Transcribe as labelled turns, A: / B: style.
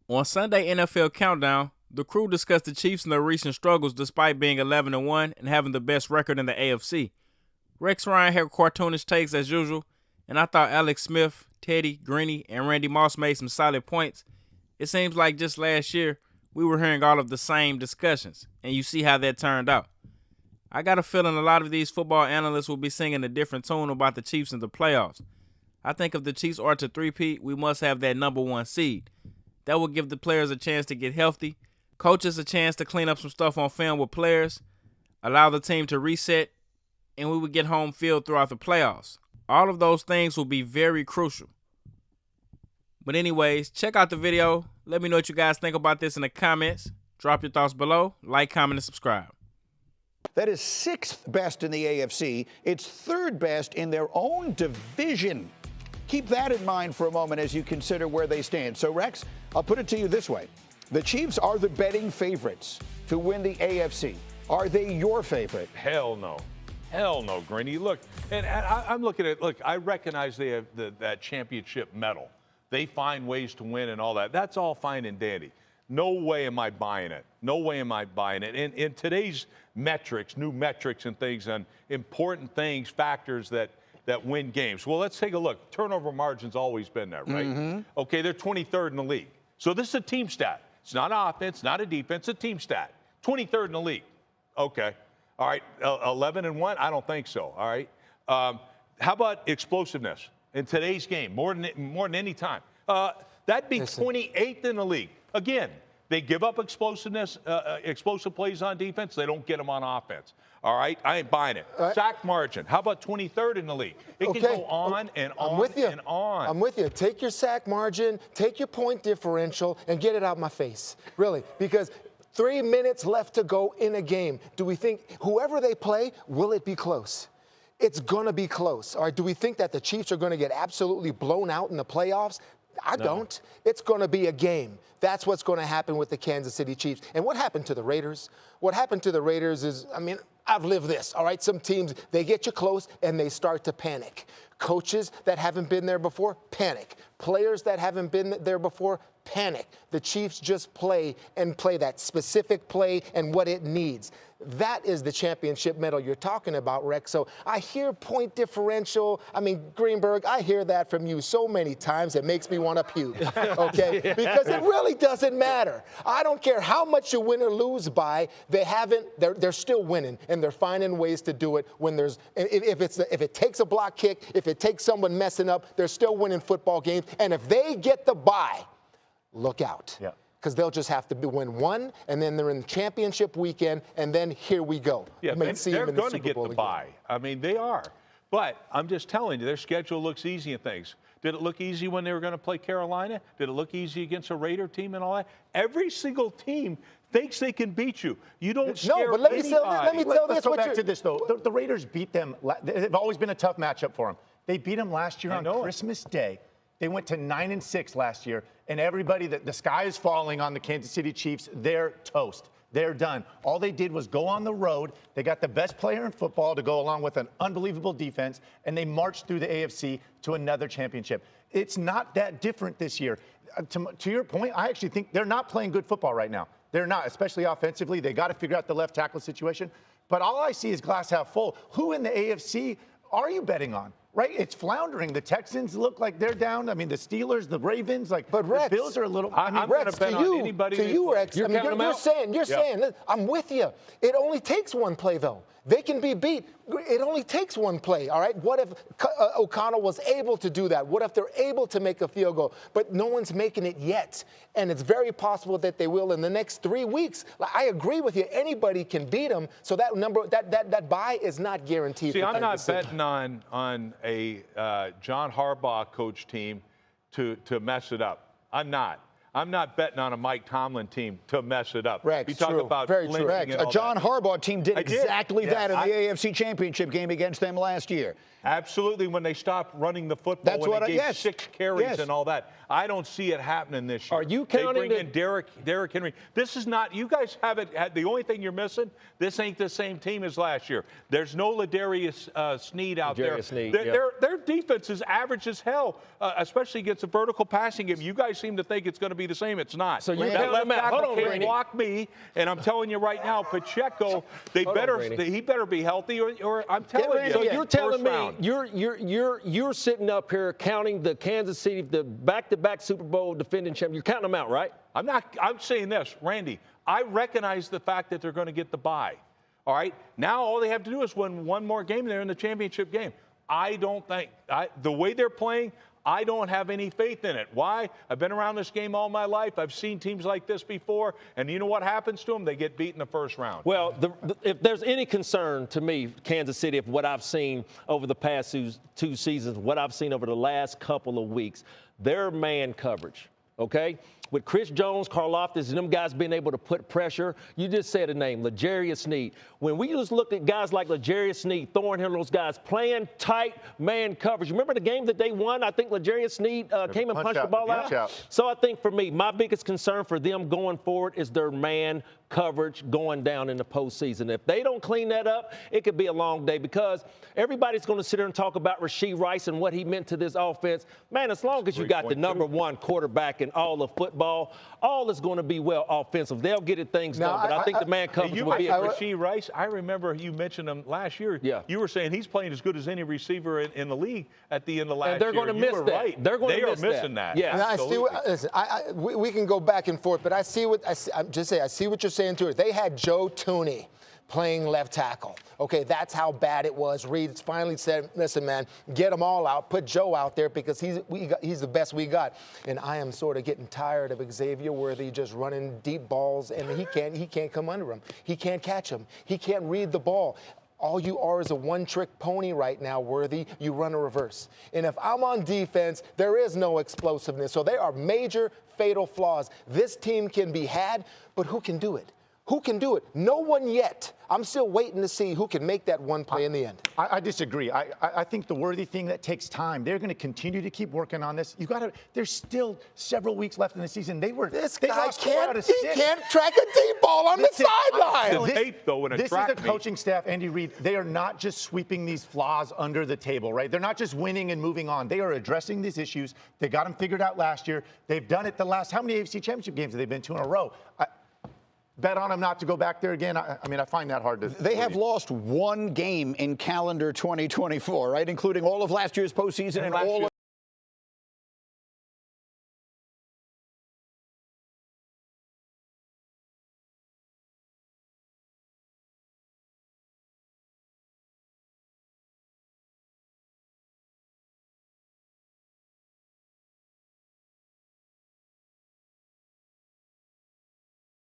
A: On Sunday NFL Countdown, the crew discussed the Chiefs and their recent struggles despite being 11-1 and having the best record in the AFC. Rex Ryan had cartoonish takes as usual, and I thought Alex Smith, Teddy, Greeny, and Randy Moss made some solid points. It seems like just last year, we were hearing all of the same discussions, and you see how that turned out. I got a feeling a lot of these football analysts will be singing a different tune about the Chiefs in the playoffs. I think if the Chiefs are to three-peat, we must have that number one seed. That will give the players a chance to get healthy, coaches a chance to clean up some stuff on film with players, allow the team to reset, and we would get home field throughout the playoffs. All of those things will be very crucial. But anyways, check out the video. Let me know what you guys think about this in the comments. Drop your thoughts below. Like, comment, and subscribe.
B: That is 6th best in the AFC. It's 3rd best in their own division. Keep that in mind for a moment as you consider where they stand. So, Rex, I'll put it to you this way. The Chiefs are the betting favorites to win the AFC. Are they your favorite?
C: Hell no. Hell no, Greeny. Look, and I'm looking at, look, I recognize they have that championship medal. They find ways to win and all that. That's all fine and dandy. No way am I buying it. No way am I buying it. In today's metrics, new metrics and things on important things, factors that win games. Well, let's take a look. Turnover margin's always been there, right? Mm-hmm. Okay, they're 23rd in the league. So this is a team stat. It's not offense, not a defense, it's a team stat. 23rd in the league. Okay. All right, 11-1? I don't think so. All right. How about explosiveness in today's game? More than any time. That'd be 28th in the league. Again, they give up explosiveness, explosive plays on defense. They don't get them on offense. All right, I ain't buying it. Sack margin. How about 23rd in the league? It can go on and on and on.
D: I'm with you. Take your sack margin, take your point differential, and get it out my face. Really, because 3 minutes left to go in a game. Do we think whoever they play, will it be close? It's going to be close. All right, do we think that the Chiefs are going to get absolutely blown out in the playoffs? I don't. It's going to be a game. That's what's going to happen with the Kansas City Chiefs. And what happened to the Raiders? What happened to the Raiders is, I mean, I've lived this, all right? Some teams, they get you close and they start to panic. Coaches that haven't been there before, panic. Players that haven't been there before, panic. The Chiefs just play that specific play and what it needs. That is the championship medal you're talking about, Rex. So I hear point differential. I mean, Greenberg, I hear that from you so many times it makes me want to puke, okay? Because it really doesn't matter. I don't care how much you win or lose by. They're still winning, and they're finding ways to do it when there's, if it takes a block kick, if it takes someone messing up, they're still winning football games. And if they get the bye, look out. Yeah. Because they'll just have to win one, and then they're in the championship weekend, and then here we go.
C: Yeah, they're going to get the bye. I mean, they are. But I'm just telling you, their schedule looks easy and things. Did it look easy when they were going to play Carolina? Did it look easy against a Raider team and all that? Every single team thinks they can beat you. You don't scare
D: No, but let me tell this.
E: Let's go back to this, though. The Raiders beat them. They've always been a tough matchup for them. They beat them last year on Christmas Day. They went to 9-6 last year, and everybody, the sky is falling on the Kansas City Chiefs. They're toast. They're done. All they did was go on the road. They got the best player in football to go along with an unbelievable defense, and they marched through the AFC to another championship. It's not that different this year. To your point, I actually think they're not playing good football right now. They're not, especially offensively. They got to figure out the left tackle situation. But all I see is glass half full. Who in the AFC are you betting on? Right, it's floundering. The Texans look like they're down. I mean, the Steelers, the Ravens,
D: but Rex,
E: the Bills are a little.
C: I'm
D: Rex,
C: to you,
D: Rex. You're saying. I'm with you. It only takes one play, though. They can be beat. It only takes one play, all right? What if O'Connell was able to do that? What if they're able to make a field goal? But no one's making it yet, and it's very possible that they will in the next 3 weeks. I agree with you. Anybody can beat them, so that bye is not guaranteed.
C: See, I'm not betting on a John Harbaugh coach team to mess it up. I'm not. I'm not betting on a Mike Tomlin team to mess it up.
B: Rex,
C: we talk about
B: very true. Rex, a John Harbaugh team did exactly that in the AFC Championship game against them last year.
C: Absolutely, when they stopped running the football,
B: that's
C: when they gave 6 carries and all that. I don't see it happening this year.
F: Are you counting?
C: They bring in Derrick Henry. This is not. You guys haven't had. The only thing you're missing. This ain't the same team as last year. There's no Ladarius Sneed out there. Their defense is average as hell, especially against a vertical passing game. You guys seem to think it's going to be be the same. It's not.
F: So you're
C: that
F: telling
C: left
F: me, hold
C: tackle
F: on,
C: can't
F: Brady.
C: block me, and I'm telling you right now, Pacheco, he better be healthy, or I'm telling you.
F: So you're telling me
C: round.
F: you're sitting up here counting the Kansas City, the back-to-back Super Bowl defending champion. You're counting them out, right?
C: I'm saying this, Randy. I recognize the fact that they're going to get the bye. All right. Now all they have to do is win one more game. They're in the championship game. I don't think the way they're playing, I don't have any faith in it. Why? I've been around this game all my life. I've seen teams like this before, and you know what happens to them? They get beat in the first round.
F: Well, if there's any concern to me, Kansas City, of what I've seen over the past two seasons, what I've seen over the last couple of weeks, their man coverage, okay? With Chris Jones, Karlaftis, and them guys being able to put pressure. You just said a name, L'Jarius Sneed. When we just look at guys like L'Jarius Sneed, Thornhill, those guys playing tight man coverage. Remember the game that they won? I think L'Jarius Sneed came and punched the ball out. So I think for me, my biggest concern for them going forward is their man coverage going down in the postseason. If they don't clean that up, it could be a long day, because everybody's going to sit there and talk about Rashee Rice and what he meant to this offense. Man, as long as you got the number one quarterback in all of football, all is going to be well offensive. They'll get it things done, but I think the man coverage will be it.
C: Rashee Rice, I remember you mentioned him last year.
F: Yeah.
C: You were saying he's playing as good as any receiver in the league at the end of last year.
F: And they're going to miss that.
C: Right.
F: They're going
C: they
F: to
C: are
F: miss
C: missing that.
F: Yeah.
D: And I see what, listen, we can go back and forth, but I see what I'm just saying. I see what you're saying too. They had Joe Tooney playing left tackle. Okay, that's how bad it was. Reed finally said, listen, man, get them all out. Put Joe out there because he's the best we got. And I am sort of getting tired of Xavier Worthy just running deep balls, and he can't come under him. He can't catch him. He can't read the ball. All you are is a one-trick pony right now, Worthy. You run a reverse. And if I'm on defense, there is no explosiveness. So there are major fatal flaws. This team can be had, but who can do it? Who can do it? No one yet. I'm still waiting to see who can make that one play in the end.
E: I disagree. I think the Worthy thing, that takes time. They're going to continue to keep working on this. There's still several weeks left in the season. They
D: He
E: can't
D: track a deep ball on the sideline.
E: This is a coaching staff, Andy Reid. They are not just sweeping these flaws under the table, right? They're not just winning and moving on. They are addressing these issues. They got them figured out last year. They've done it the last, how many AFC Championship games have they been to in a row? Bet on them not to go back there again. I mean, I find that hard to
B: They have lost one game in calendar 2024, right? Including all of last year's postseason and all of